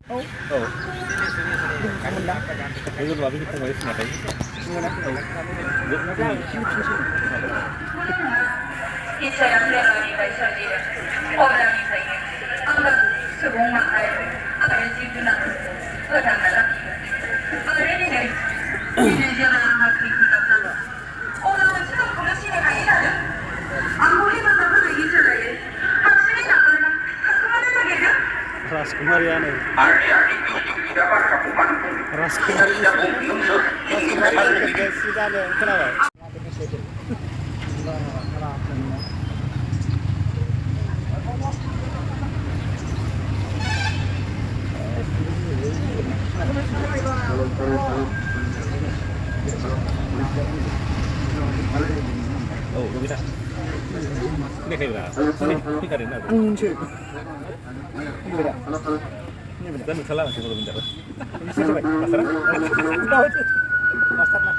औ मोनदां लोगो माबि फंबाय सिनायखायो इसोरा प्रेमनिफ्राय सोरजिदों अब्लानिफ्रायनो आङो सुबुं माहारि आरो जिब जुनारफोरखौ फोथांना लाखिगोन आरो दिनै जेब्ला आंहा खैफोदाव जागोन अब्ला मोनसे रावखौनो सिनायखायो आरो आंखौ हेफाजाब होनायनि सोलायै हारसिङै नागारना थाखोमानो नागिरदों राजकुमारियानो राजकुमारि जानो खोनाबाय औ नोंथां खोनायाखैब्रा फैखादों ना आं मिथियो दा नुथारला मानसि बर' मिन्दारो मास्टारा मास्टार ना